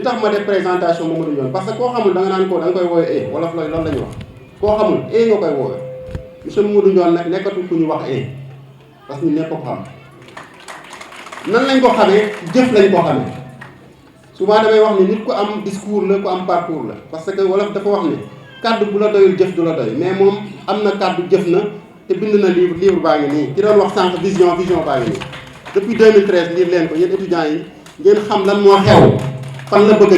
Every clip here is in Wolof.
li tax ma def présentation Mamadou Ndione parce que koo xamul da nga naan ko da nga koy woowe wolof la loolu la ñuy wax koo xamul nga koy woowe monsieur Mamadou Ndione nag nekkatul ku ñu wax parce que ñu nekk ko xam nan lañ ko xamee jëf lañ ko xamee souvent damay wax ni nit ku am discours la ku am parcours la parce que wolof dafa wax ni kàddu bu la doyul jëf du la doy mais moom am na kàddu jëf na te bind na livre baa ngi nii ki doon wax sànq vision baa ngi nii depuis 2013 lire leen ko yéen étudiants yi ngeen xam lan moo xew fan la bëgg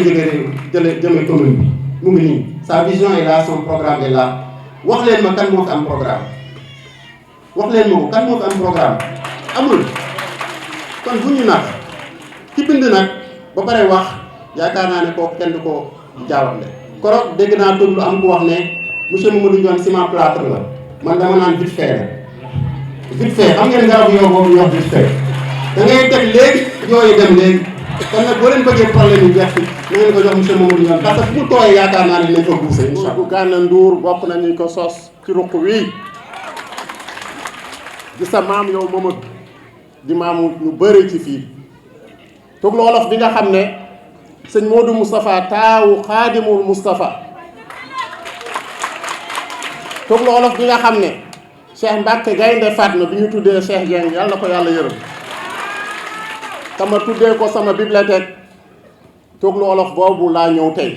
a jëme commune bi mu ngi nii sa vision est là son programme est là wax leen ma kan moo fi am programme wax leen ma ko kan moo fi am programme amul kon bu ñu nax ki bind nag ba pare wax yaakaar naa ne kooku kenn du ko jaawale korog dégg naa tur lu am ku wax ne monsieur Mamadou Ndione ciment plâtre la man dama naan vite fait la vite fait xam ngeen garabu yow boobu ñu wax vite fait da ngay teg léegi yooyu dem léegi kon nag boo leen bëggee problème yi jeex fi na ngeen ko jox monsieur Mamadou Ndione parce que fu mu tooyee yaakaar naa ne nañ ko buuse incha allah. Gana Ndour bokk nañu ko sos ci ruq wii di sa maam yow Mamadou di maamu ñu bëri ci fii tug wolof bi nga xam ne sëñ Modou Moustapha taawu xaadimul Moustapha tug wolof bi nga xam ne Cheikh Mbacke Gaynde Fatma bi ñu tuddee Cheikh Dieng yàlla na ko yàlla yërëm tama tuddee ko sama bibliothèque tooglu wolof boobu laa ñëw tey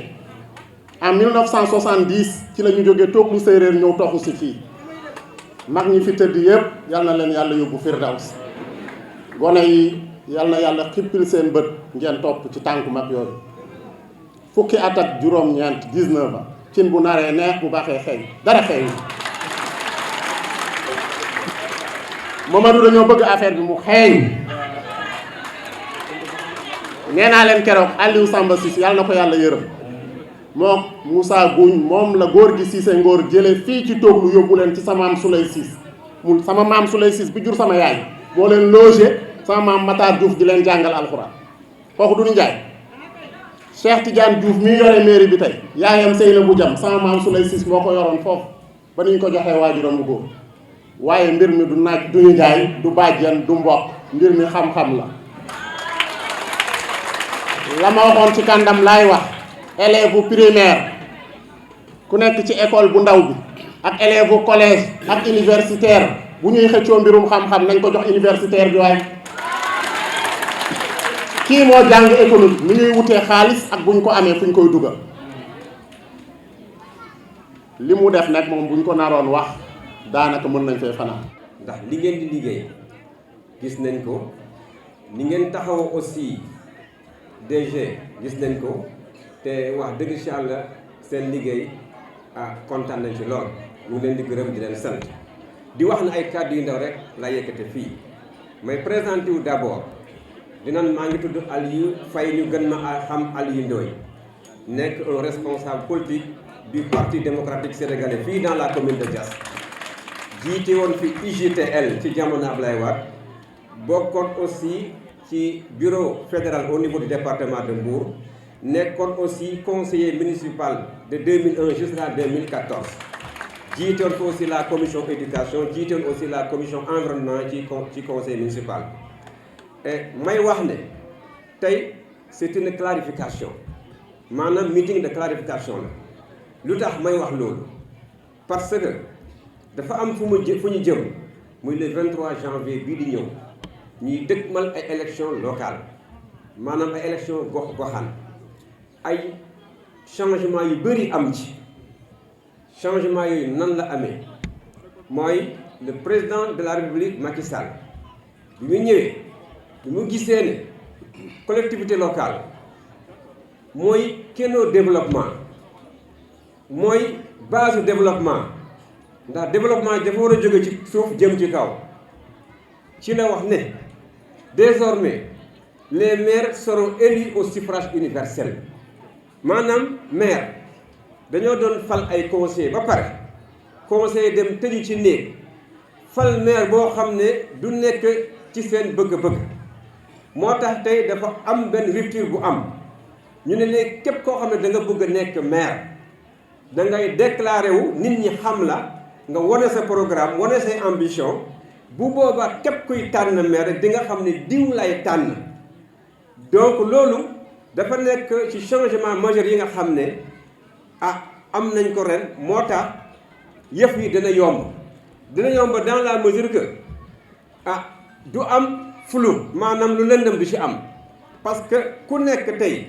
en 1970 ci la ñu jógee tooglu séeréer ñëw toxu si fii mag ñi fi tëdd yëpp yal na leen yàlla yóbbu firdaws gone yi yal na yàlla xippil seen bët ngeen topp ci tànku mag yooyu fukki at ak juróom-ñeent 19 ans cin bu naree neex bu baaxee xeeñ dara xeeñ Mamadou dañoo bëgg affaire bi mu xeeñ nee naa leen keroog Aliou Samba Ciss yàlla na ko yàlla yërëm moom Moussa Gougne moom la góor gi Cissé Ngor jële fii ci tooglu yóbbu leen ci sama maam Souley Ciss mu sama maam Souley Ciss bi jur sama yaay moo leen logé sama maam Matar Diouf di leen jàngal alxuraan kooku du ñu njaay Cheikh Tidiane Diouf mi yore mairie bi tey yaayam Seynabou Diam sama maam Souley Ciss moo ko yoroon foofu ba nuñ ko joxee waajuram bu góor waaye mbir mi du naaj du ñu njaay du bàjjan du mbokk mbir mi xam-xam la ma waxoon ci kàndam laay wax élève primaire ku nekk ci école bu ndaw bi ak élève collège ak universitaire bu ñuy xëccoo mbirum xam-xam nañ ko jox universitaire bi waaye kii moo jàng économie ni ñuy wutee xaalis ak buñ ko amee fu ñu koy dugal li mu def nag moom buñ ko naroon wax daanaka mën nañ fee fanaan ndax li ngeen di liggéey gis nañ ko ni ngeen taxaw aussi DG gis nañ ko te wax dëgg ci Yàlla seen liggéey kontaan nañ ci lool ñu leen di gërëm di leen sant di wax na ay kàddu yu ndaw rek la yëkkate fii may présenté wu d'abord dinan maa ngi tudd Aliou Faye ñu gën ma xam Aliou Ndoye nekk un responsable politique du Parti démocratique sénégalais fii dans la commune de Diass jiite woon fi UJTL ci jamono Ablaye Wade bokkoon aussi ci bureau fédéral au niveau du département de Mbour nekkoon aussi conseiller municipal de 2001 jusqu'à 2014 jiitoon fi aussi la commission éducation jiitoon aussi la commission environnement ci conseil municipal et may wax ne tey c'est une clarification maanaam meeting de clarification la lu tax may wax loolu parce que dafa am fu ñu jëm muy le 23 janvier bii di ñëw ñuy dëkkmal ay élections locales maanaam ay élections gox-goxaan ay changement yu bëri am ci changement yooyu nan la amee mooy le président de la République Macky Sall bi mu ñëwee bi mu gisee ne collectivité locale mooy kennoo développement mooy base développement ndax développement dafa war a jóge ci suuf jëm ci kaw ci la wax ne désormais les maires seront élus au suffrage universel maanaam maire dañoo doon fal ay conseillers ba pare conseiller dem tëju ci néeg fal maire boo xam ne du nekk ci seen bëgg-bëgg moo tax tey dafa am benn rupture bu am ñu ne léegi képp koo xam ne da nga bëgg a nekk maire da ngay déclarer wu nit ñi xam la nga wane sa programme wane say ambition bu boobaa képp kuy tànn maire di nga xam ne diw lay tànn donc loolu dafa nekk ci changement majeur yi nga xam ne am nañ ko ren moo tax yëf yi dina yomb dans la mesure que du am flou maanaam lu lëndëm du ci am parce que ku nekk tey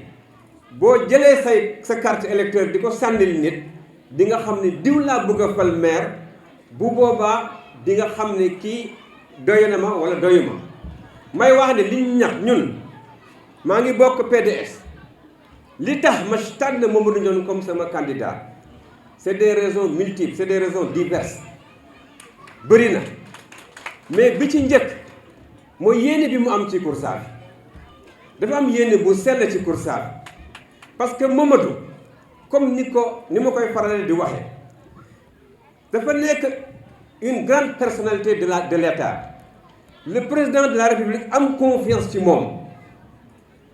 boo jëlee sa carte électeur di ko sànnil nit di nga xam ne diw laa bëgg a fal maire bu boobaa di nga xam ne kii doy na ma wala doyu ma may wax ne li ñu ñax ñun maa ngi bokk PDS li tax ma tànn Mamadou Ndione comme sama candidat c'est des raisons multiples c'est des raisons diverses bëri na mais bi ci njëkk mooy yéene bi mu am ci Koursar dafa am yéene bu sell ci Koursar parce que Mamadou comme ni ma koy faral di waxe dafa nekk une grande personnalité de l'État le président de la République am confiance ci moom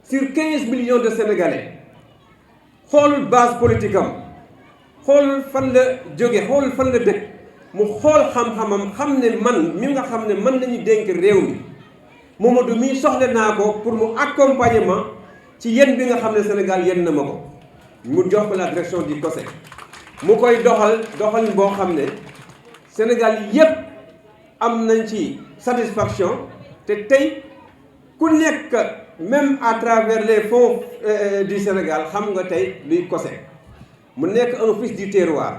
sur 15 millions de Sénégalais xoolul base politique am xoolul fan la jóge xoolul fan la dëkk mu xool xam-xamam xam ne man mi nga xam ne man nañu dénk réew mi Mamadou mii soxla naa ko pour mu accompagner ma ci yéen bi nga xam ne Sénégal yéen na ma ko mu jox ko la direction du COSEC mu koy doxal boo xam ne Sénégal yépp am nañ ci satisfaction te tey ku nekk même à travers les fonds du Sénégal xam nga tey luy COSEC mu nekk un fils du terroir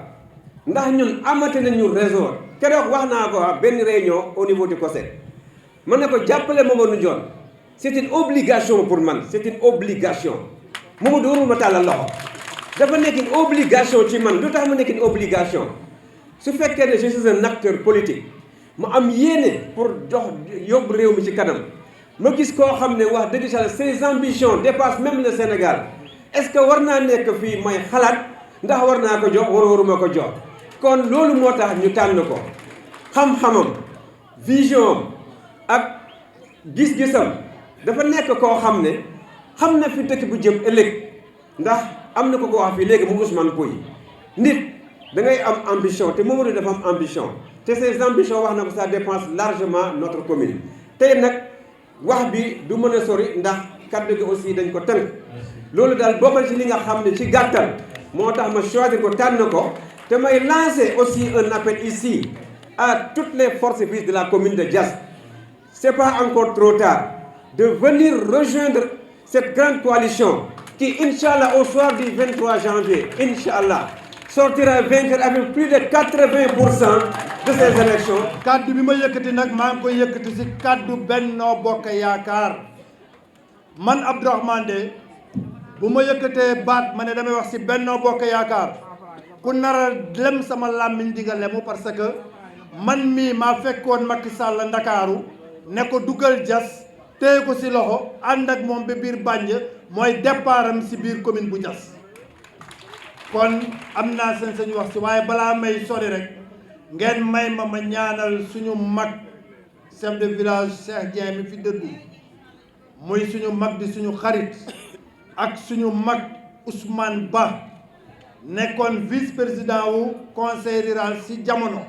ndax ñun amate nañu raison keroog wax naa ko benn réunion au niveau du COSEC ma ne ko jàppale Mamadou Ndione c'est une obligation pour man c'est une obligation Mamadou warul ma tàllal loxo dafa nekk une obligation ci man lu tax mu nekk une obligation su fekkee ne je suis un acteur politique mu am yéene pour yóbbu réew mi ci kanam ma gis koo xam ne wax dëgg yàlla ses ambitions dépassent même le Sénégal est-ce que war naa nekk fii may xalaat ndax war naa ko jox waruma ko jox kon loolu moo tax ñu tànn ko xam-xamam vision ak gis-gisam dafa nekk koo xam ne xam na fi dëkk bu jëm ëllëg ndax am na ko wax fii léegi mu Ousmane Pouye nit da ngay am ambition te Mamadou dafa am ambition te ces ambitions wax na ko ça dépense largement notre commune tey nag wax bi du mën a sori ndax kaddu gi aussi dañ ko tënk loolu daal bokkal ci li nga xam ne ci gàttal moo tax ma choisir ko tànn ko te may lancer aussi un appel ici à toutes les forces vives de la commune de Diass c'est pas encore trop tard de venir rejoindre cette grande coalition qui Inch'Allah au soir du 23 janvier Inch'Allah sortira vainqueur avec plus de 80% de ces élections. kaddu bi ma yëkkati nag maa ngi koy yëkkati ci kaddu Benno Bokk Yaakaar man Abdourahmane de bu ma yëkkatee baat ma ne damay wax ci Benno Bokk Yaakaar ku nar a lem sama làmmiñ di nga lemu parce que man mii maa fekkoon Macky Sall Ndakaaru ne ko dugal Diass téye ko ci loxo ànd ak moom ba biir Bandia mooy départam ci biir commune bu Diass kon am naa sañ-sañ wax ci waaye balaa may sori rek ngeen may ma ñaanal suñu mag chef de village Cheikh Dieng mi fi dëddu muy suñu mag di suñu xarit ak suñu mag Ousmane Ba nekkoon vice-président wu conseil rural ci jamono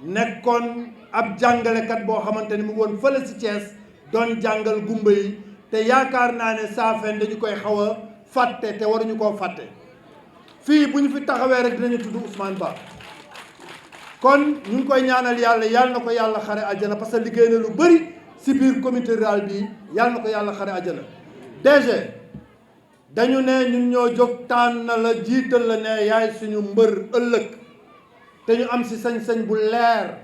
nekkoon ab jàngalekat boo xamante ni mu ngi woon fële ci Thiès doon jàngal gumba yi te yaakaar naa ne Saafeen dañu koy xaw a fàtte te waruñu koo fàtte fii bu ñu fi taxawee rek dinañu tudd Ousmane Ba kon ñu ngi koy ñaanal yàlla na ko yàlla xare àjjana parce que liggéey na lu bëri ci biir comité rural bi yàlla na ko yàlla xare àjjana DG dañu ne ñun ñoo jóg tànn la jiital la ne yaay suñu mbër ëllëg te ñu am ci sañ-sañ bu leer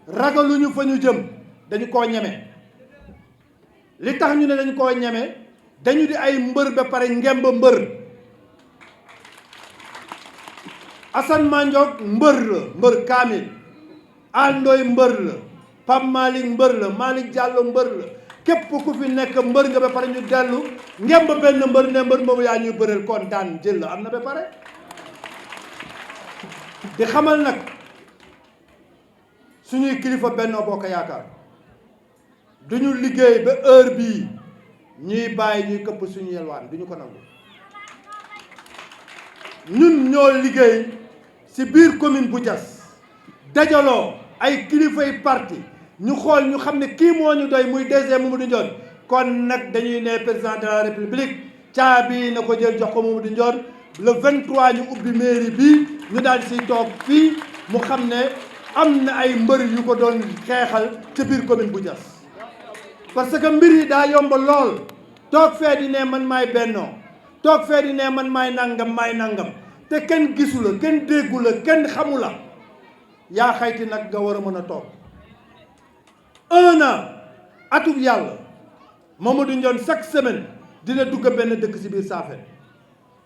ragaluñu fa ñu jëm dañu koo ñeme li tax ñu ne dañu koo ñeme dañu di ay mbër ba pare ngemb mbër Assane Mandiok mbër la mbër kaamil Andoy mbër la Pape Malick mbër la Malick Diallo mbër la képp ku fi nekk mbër nga ba pare ñu dellu ngemb benn mbër ne mbër moomu yaa ñuy bëreel kon daan jël la am na ba pare di xamal nag suñuy kilifa Benno Bokk Yaakaar duñu liggéey ba heure bii ñuy bàyyi ñuy këpp suñu yelwaan duñu ko nangu ñun ñoo liggéey ci biir commune bu Diass dajaloo ay kilifay parti ñu xool ñu xam ne kii moo ñu doy muy DG Mamadou Ndione kon nag dañuy ne président de la république caabi na ko jël jox ko Mamadou Ndione le 23 ñu ubbi mairie bi ñu daal siy toog fii mu xam ne am na ay mbër yu ko doon xeexal ci biir commune bu Diass parce que mbir yi daa yomb lool toog fee di ne man maay bennoo toog fee di ne man maay nangam te kenn gisu la kenn déggu la kenn xamu la yaa xayti nag nga war a mën a toog 1 an atub yàlla Mamadou Ndione chaque semaine dina dugg benn dëkk ci biir Saafeen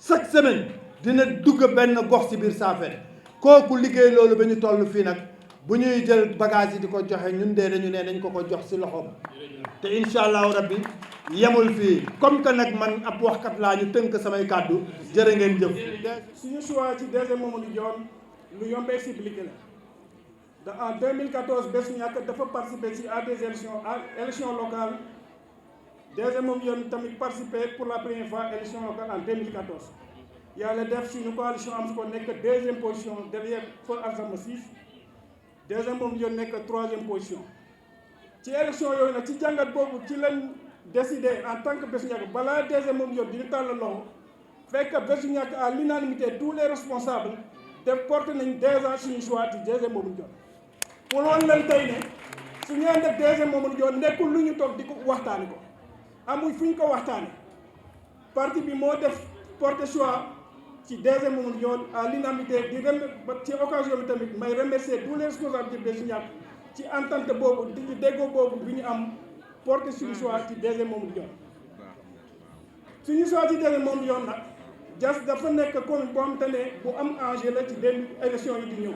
chaque semaine dina dugg benn gox ci biir Saafeen kooku liggéey loolu ba ñu toll fii nag bu ñuy jël bagage yi di ko joxe ñun de dañu ne dañ ko jox ci loxoom te incha allahu rabbi yemul fii comme que nag man ab waxkat laa ñu tënk samay kàddu jërë ngeen jëf. suñu choix ci DG Mamadou Ndione lu yombee expliqué la en 2014 Bessu Ñakk dafa participer ci à des élections locales DG Mamadou Ndione tamit participer pour la première fois élection locale en 2014 yàlla def suñu coalition am su ko nekk 2e position derrière Feu Alzama 6 DG Mamadou Ndione nekk 3e position ci élection yooyu nag ci jàngat boobu ci lañ décidé en tant que Bessu Ñakk balaa DG Mamadou Ndione dina tàllal loxo fekk Bessu Ñakk à l'unanimité tous les responsables def porté nañ déjà suñu choix ci DG Mamadou Ndione pour woon leen tey ne suñu ànd ak DG Mamadou Ndione nekkul lu ñu toog di ko waxtaani ko amuñ fu ñu ko waxtaane parti bi moo def porté choix ci DG Mamadou Ndione à l'unanimité di ci occasion bi tamit may remercier tous les responsables de Bessu Ñakk ci entente boobu di déggoo boobu bi ñu am porté suñu choix ci DG Mamadou Ndione suñu choix ci DG Mamadou Ndione nag Diass dafa nekk commune boo xamante ne bu am enjeu la ci dem élection yi di ñëw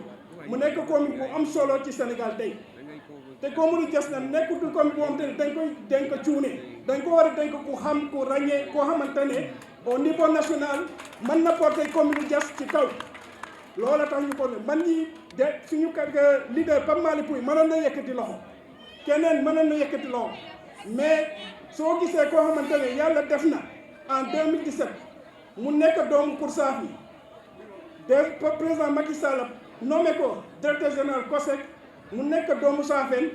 mu nekk commune bu am solo ci Sénégal tey te commune Diass nag nekkutul commune boo xamante ne dañ koy dénk cuune dañ ko war a dénk ku xam ku ràññee koo xamante ne au niveau national mën na porter commune Diass ci kaw loolu tax ñu ko ne man ñi de suñu leader Pape Malick Pouye mënoon na yëkkati loxo keneen mënoon na yëkkati loxo mais soo gisee koo xamante ne yàlla def na en 2017 mu nekk doomu Koursaafi de président Macky Sall nommé ko directeur général COSEC mu nekk doomu Saafeen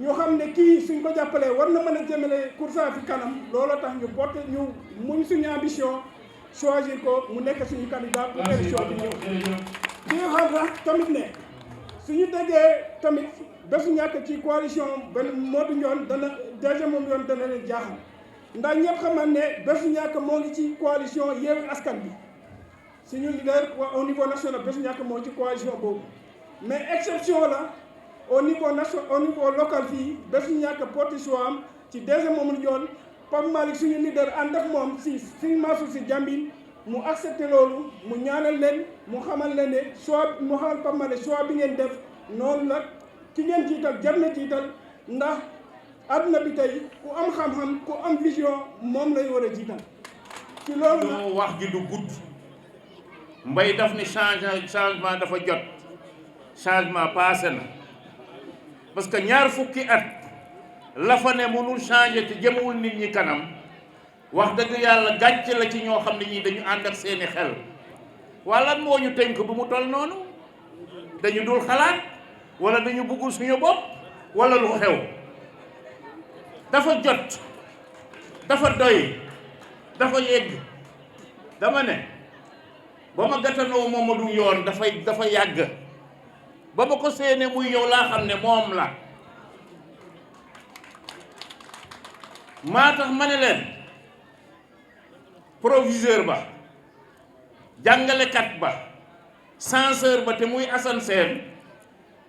ñu xam ne kii suñ ko jàppalee war na mën a jëmale Koursaafi kanam looloo tax ñu porté ñu muñ suñu ambition choisir ko mu nekk suñu candidat pour élection bi ñëw di nga xam sax tamit ne suñu déggee tamit Bessu Ñakk ci coalition benn Mamadou Ndione dana DG Mamadou Ndione dana leen jaaxal ndax ñëpp xam ne Bessu Ñakk moo ngi ci coalition Yewwi Askan Wi suñu leader au niveau national Bessu Ñakk moo ci coalition boobu mais exception la au niveau national au niveau local fii Bessu Ñakk porte choix am ci DG Mamadou Ndione Pape Malick suñu leader ànd ak moom si suñu Mansour Sy Djamil mu accepté loolu mu ñaanal leen mu xamal leen ne choix mu xamal Pape Malick choix bi ngeen def noonu la ki ngeen jiital jar na jiital ndax àdduna bi tey ku am xam-xam ku am vision moom lay war a jiital ci loolu nag wax ji du gudd mbay daf ni changement dafa jot changement passé na parce que ñaar fukki at la fa ne mënul changer te jëmawul nit ñi kanam wax dëgg yàlla gàcce la ci ñoo xam ne ñii dañu ànd ak seeni xel wala moo ñu tënk bu mu toll noonu dañu dul xalaat wala dañu bëggul suñu bopp wala lu xew dafa jot dafa doy dafa yegg dama ne ba ma gàttanoo Mamadou yoon dafa yàgg ba ma ko séenee muy ñëw laa xam ne moom la maa tax ma ne leen proviseur ba jàngalekat ba censeur ba te muy Assane Sène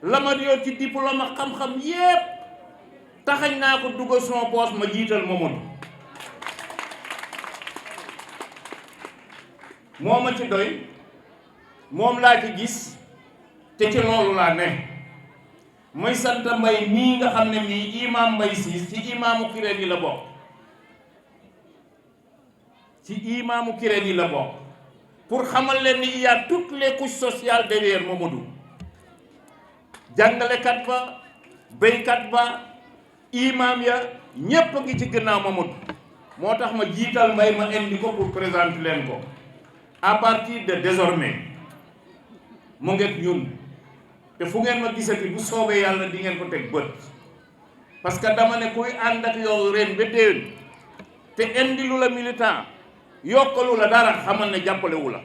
la ma yor ci diplôme xam-xam yépp taxañ naa ko dugal sama poos ma jiital Mamadou moo ma ci doy moom laa ci gis te ci loolu laa ne muy sant mbay mii nga xam ne mii imam Mbay Siis ci imaamu Kireen yi la bokk pour xamal leen ni il y a toutes les couches sociales derrière Mamadou jàngalekat ba béykat ba imam ya ñépp a ngi ci gannaaw Mamadou moo tax ma jiital mbay ma indi ko pour présenter leen ko à partir de désormais mu ngeeg ñun te fu ngeen ma gisati bu soobee yàlla di ngeen ko teg bët parce que dama ne kuy ànd ak yow ren ba déwén te indi lu la militant yokkalu la dara xamal ne jàppalewu la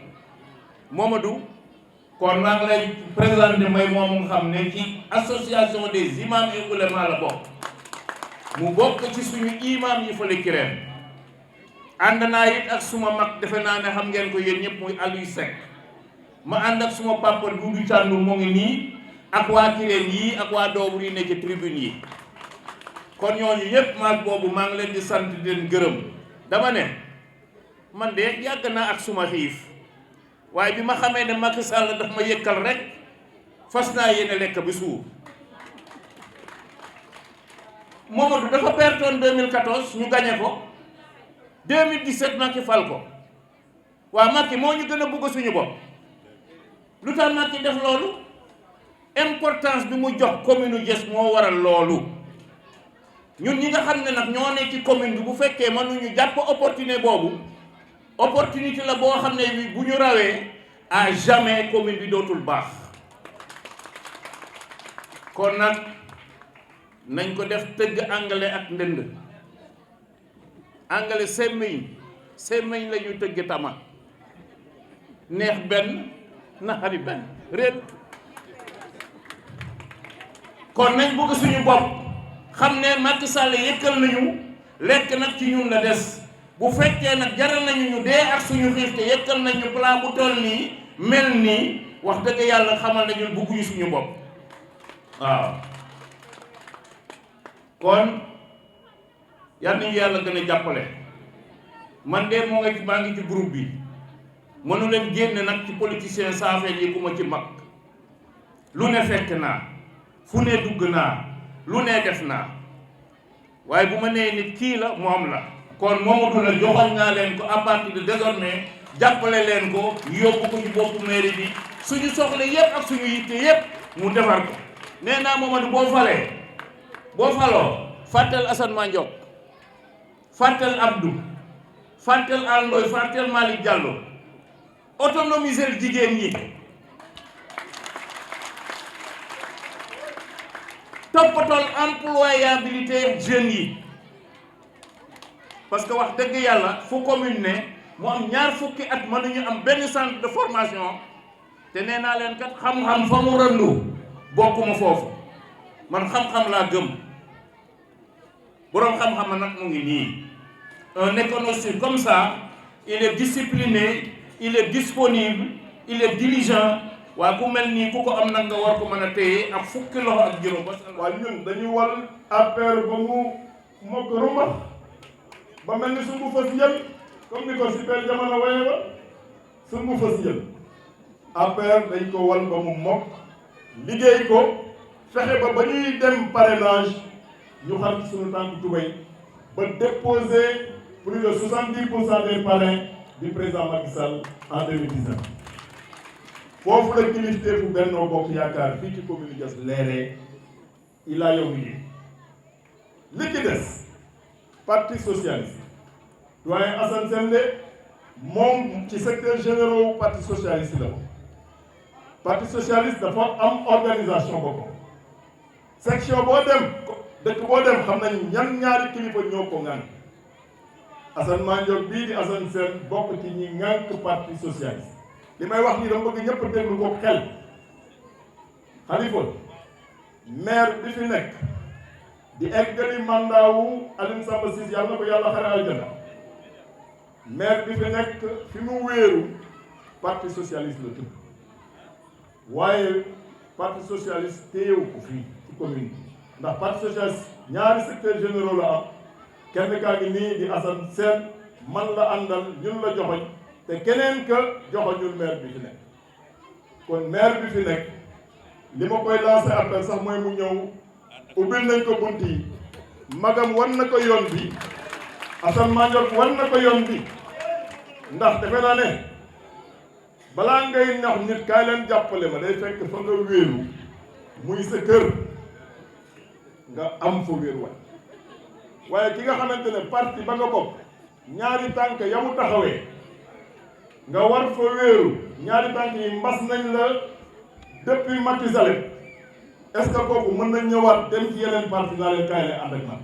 Momadou. kon maa ngi lay présenté mooy moom nga xam ne ci association des imams et oulémas la bokk mu bokk ci suñu imam yi fële Kirène ànd naa it ak suma mag defe naa ne xam ngeen ko yéen ñëpp muy Aliou Seck ma ànd ak suma papa Doudou Thiandoum moo ngi nii ak waa Kirène yi ak waa Doobu yi ne ci tribune yi kon ñooñu yëpp maag boobu maa ngi leen di sant di leen gërëm dama ne man de yàgg naa ak suma xiif waaye bi ma xamee ne Macky Sall daf ma yëkkal rek fas naa yéene lekk bi suur Momadou dafa pertoon 2014 ñu gagné ko 2017 Macky fal ko waaw Macky moo ñu gën a bëgg suñu bopp lu tax Macky def loolu importance bi mu jox commune u Diass moo waral loolu ñun ñi nga xam ne nag ñoo ne ci commune bi bu fekkee mënuñu jàpp opportunité boobu opportunité la boo xam ne bi bu ñu rawee à jamais commune bi dootul baax kon nag nañ ko def tëgg angale ak ndënd angale semmiñ la ñu tëgg tama neex benn naxari benn réet kon nañ bëgg suñu bopp xam ne Macky Sall yëkkal nañu lekk nag ci ñun la des bu fekkee nag jaral nañu ñu dee ak suñu xiif te yëkkal nañu plat bu toll nii mel nii wax dëgg yàlla xamal nañu bëgguñu suñu bopp waaw kon yal nañu yàlla gën a jàppale man de maa ngi ci groupe bi mënu leen génne nag ci politicien saafeen yi ku ma ci mag lu ne fekk naa fu ne dugg naa lu ne def naa waaye bu ma nee nit kii la moom la kon Momadou la joxoon naa leen ko à partir de désormais jàppale leen ko yóbbu ko ci boppu mairie bi suñu soxla yépp ak suñu yitte yépp mu defar ko nee naa Momadou boo faloo fàttal Assane Mandiok fàttal Abdou fàttal Andoy fàttal Malick Diallo autonomiser jigéen ñi toppatool employabilité jeunes yi parce que wax dëgg yàlla fu commune ne mu am ñaar fukki at mënuñu am benn centre de formation te nee naa leen kat xam-xam fa mu rëndu bokkuma foofu man xam-xam laa gëm boroom xam-xam nag mu ngi nii un économiste comme ça il est discipliné il est disponible il est diligent waaye ku mel nii ku ko am nag nga war ko mën a téye ak fukki loxo ak juróom. waaye ñun dañuy wal affaire ba mu mokk rumbax ba mel ni sungu fas njël comme ni ko si benn jamono waye ba sungu fas njël affaire dañ ko wal ba mu mokk liggéey ko fexe ba ñuy dem parrainage ñu xam ci suñu tànk tubéy ba déposer plus de 70% des parrains du président Macky Sall en 2019 foofu la kilifteefu Benno Bokk Yaakaar fii ci commune Diass leeree ilaa yow mi li ci des parti socialiste doyen Assane Sène moom ci secteur général parti socialiste la parti socialiste dafa am organisation boppam section boo dem dëkk boo dem xam nañ ñan ñaari kilifa ñoo ko ŋànk Assane Mandiok bii di Assane Sène bokk ci ñi ŋànk parti socialiste li may wax nii dama bëgg ñëpp déglu ko xel Khalifa maire bi fi nekk di eggali mandat wu Alioune Samba Ciss yàlla na ko yàlla xare aljana maire bi fi nekk fi mu wéeru parti socialiste la tudd waaye parti socialiste téyewu ko fii ci commune bi ndax parti socialiste ñaari secteur généraux la am kenn kaa ngi nii di Assane Sène man la àndal ñun la joxoñ te keneen ka joxoñul maire bi fi nekk kon maire bi fi nekk li ma koy lancé appel sax mooy mu ñëw ubbil nañ ko bunt yi magam wan na ko yoon bi Assane Mandiok wan na ko yoon bi ndax defe naa ne balaa ngay nax nit kaay leen jàppale ma day fekk fa nga wéeru muy sa kër nga am fa wéeru waaye ki nga xamante ne parti ba nga bokk ñaari tànk ya mu taxawee nga war fa wéeru ñaari tànk yi mbas nañ la depuis Macky Sall est-ce que kooku mën nañ ñëwaat dem ci yeneen parti naa leen kaay leen ànd ak man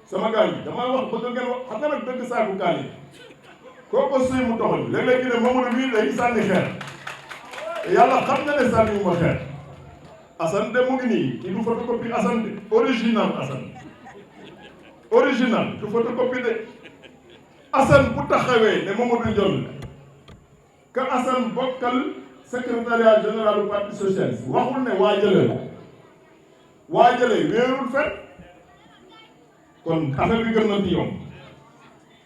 sama gars yi damay wax bëgg ngeen wax xam nga nag dëgg saaku kaay yi kooku suy mu doxal léeg-léeg ñu ne Mamadou mii day sànni xeer yàlla xam na ne sànni ma xeer Assane de mu ngi nii kii du photocopie Assane de original Assane original du photocopie de Assane bu taxawee ne Mamadou Ndione ka Assane bokkal secrétariat général du parti socialiste waxul ne waajale wéerul fet kon affaire bi gën na ci yomb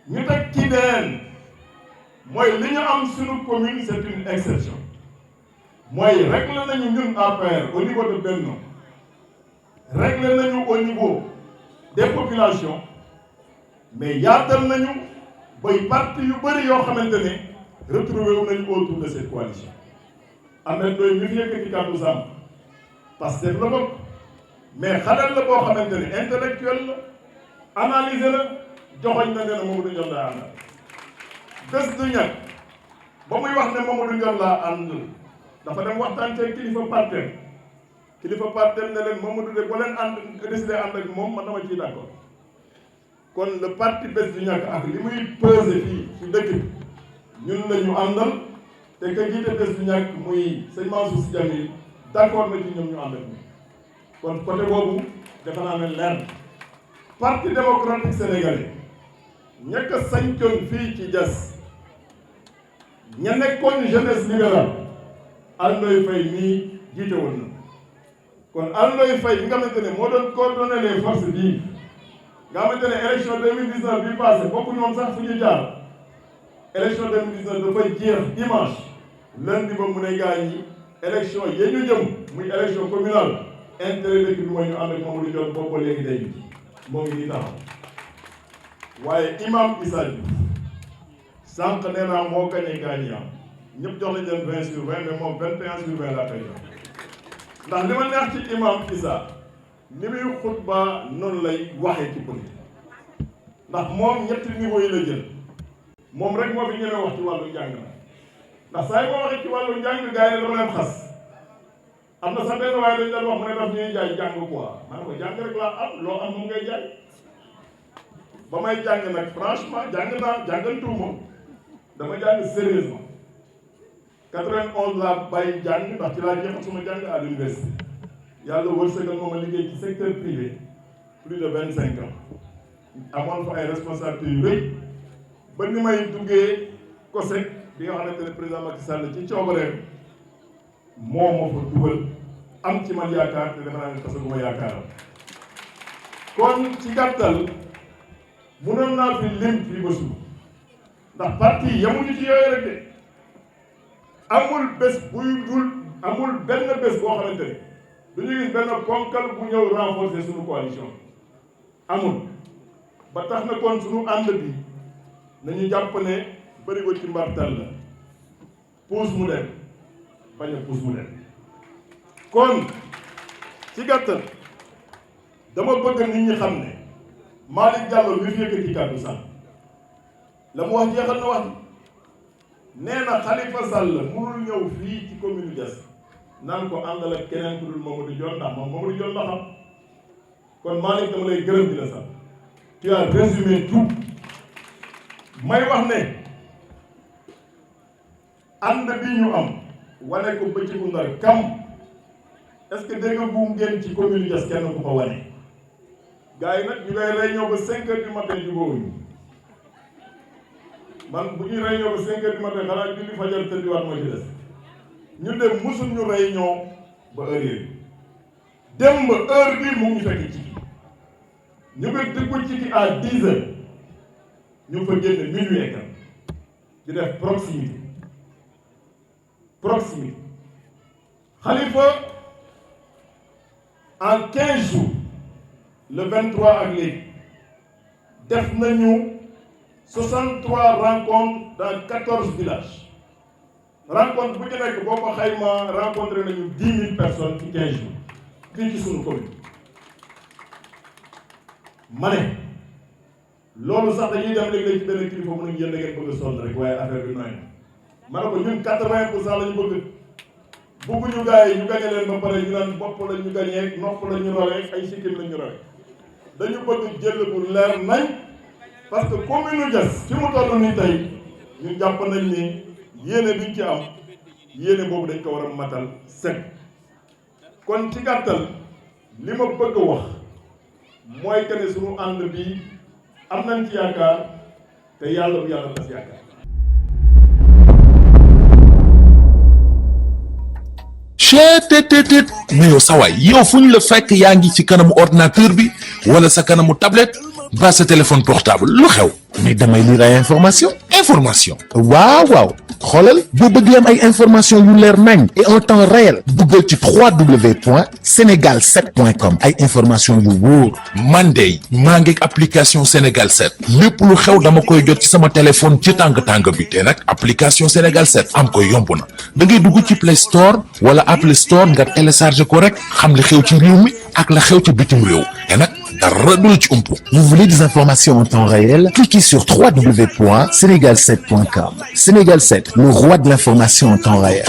ñu teg ci deen mooy li ñu am suñu commune c'est une exception mooy réglé nañu ñun APR au niveau de Benno réglé nañu au niveau des populations mais yaatal nañu bay parti yu bëri yoo xamante ne retrouvé wu nañu autour de cette coalition Ahmed Ndoye mi fi yëkkati kàddu sàmm parce que def la bokk mais xalal la boo xamante ne intellectuel la analyser la joxoñ na ne na Mamadou Ndione laa àndal bés du ñàkk ba muy wax ne Mamadou Ndione laa ànd dafa dem waxtaan ci kilifa partem ne leen Mamadou de boo leen ànd décidé ànd ak moom man dama ciy d'accord kon le parti bés du ñàkk ak li muy peser fii ci dëkk bi ñun la ñu àndal te ka jiite bés du ñàkk muy sëñ Mansour Sy Djamil d'accord na ci ñoom ñu ànd ak ñun kon côté boobu defe naa ne leer parti démocratique sénégalais ñekk a sañcoon fii ci Diass ña nekkoon jeunesse libérale Alndoy Faye nii jiite woon na kon Alndoy Faye bi nga xamante ne moo doon coordonner les forces vives nga xamante ne élection 2019 bi passé bokku ñoom sax fu ñu jaar élection 2019 dafay jeex dimanche lundi ba mu ne gaañ yi élection yi ñu jëm muy élection communale intérêt dëkk bi mooy ñu ànd ak Mamadou Ndione boobu ba léegi day moo ngi nii taxaw waaye imam Issa Diouf sànq nee naa moo gagné gagnant ñëpp jox nañ leen 20/20 mais moom 21/20 laa koy jox ndax li ma neex ci imam Issa ni muy xutba noonu lay waxee ci politique ndax moom ñetti niveau yi la jël moom rek moo fi ñemee wax ci wàllu njàng na ndax saa yi ma waxee ci wàllu njàng gars yi dama leen xas am na sax benn waaye dañ leen wax mu ne daf ñuy jaay jàng quoi man ko jàng rek laa am loo am moom ngay jaay ba may jàng nag franchement jàngantuuma dama jàng sérieusement 91 laa bàyyi jàng ndax ci laa jeexal suma jàng à l'université yàlla wërsëgal moom a liggéey ci secteur privé plus de 25 ans amoon fa ay responsabilités yu rëy ba ni may duggee COSEC bi nga xamante ne président Macky Sall ci coobareem moo ma fa dugal am ci man yaakaar te defe naa ne parce que bu ma yaakaaram kon ci gàttal mënoon naa fi lim fii ba suuf ndax parti yamuñu ci yooyu rek de amul bés amul benn bés boo xamante ne dañuy gis benn ponkal bu ñëw renforcer suñu coalition amul ba tax na kon suñu ànd bi nañu jàpp ne bëri ko ci mbartal la puus mu dem bañ a puus mu dem kon ci gàttal dama bëgg nit ñi xam ne Malick Diallo mi fi yëkkati kàddu sax la mu wax jeexal na wax nee na Khalifa Sall mënul ñëw fii ci commune Diass naan ko àndal ak keneen ku dul Mamadou Ndione ndax moom Mamadou Ndione la xam kon Malick dama lay gërëm di la sax tu as résumé tout may wax ne ànd bi ñu am wane ko bëccëgu Ndar kam est-ce que dégg nga bu ngeen ci commune Diass kenn ku ko wane gars yi nag ñu ngay réunion ba 5 heures du matin jubóowuñu man bu ñuy réunion ba 5 heures du matin xanaa julli fajar tëddiwaat moo ci des ñu dem musul ñu réunion ba heure yi dem ba heure bi mu ngi fekk ci ñu ngi dugg ci à 10 heures ñu fa génn minuit et quart di def proximité Khalifa en 15 jours le 23 ak léegi def nañu 63 rencontres dans 14 villages rencontre bu ci nekk boo ko xayma rencontré nañu 10 000 personnes ci 15 jours fii ci sunu commune ma ne loolu sax dañuy dem léeg-léeg ci benn kilifa mu ne yéen da ngeen bëgg a sonn rek waaye affaire bi nooy ma ne ko ñun 80% la ñu bëgg bëgguñu gars yi ñu gañe leen ba pare ñu naan bopp la ñu gañee nopp la ñu rawee ay sikkim la ñu rawee dañu bëgg jël bu leer nañ parce que commune Diass fi mu toll nii tey ñun jàpp nañ ni yéene biñ ci am yéene boobu dañ ko war a matal sëkk. kon ci gàttal li ma bëgg a wax mooy que ne suñu ànd bi am nañ ci yaakaar te yàlla bu yàlla tas yaakaar. cheetetetet mais yow sawaay yow fu ñu la fekk yaa ngi ci kanamu ordinateur bi wala sa kanamu tablette ba sa téléphone portable lu xew mais damay lire ay information waaw xoolal boo bëgg am ay information yu leer nañ et en temps réel duggal ci www.senegal7.com ay information yu wóor man de maa ngi application Sénégal 7 lépp lu xew dama koy jot ci sama téléphone ci tàng bi te nag application Sénégal 7 am ko yomb na da ngay dugg ci Play Store wala Apple Store nga télécharge ko rek xam li xew ci réew mi ak la xew ci bitim réew te nag dara du la ci umpu. Vous voulez des informations en temps réel? Cliquez sur www.senegal7.com. Sénégal 7, le roi de l'information en temps réel.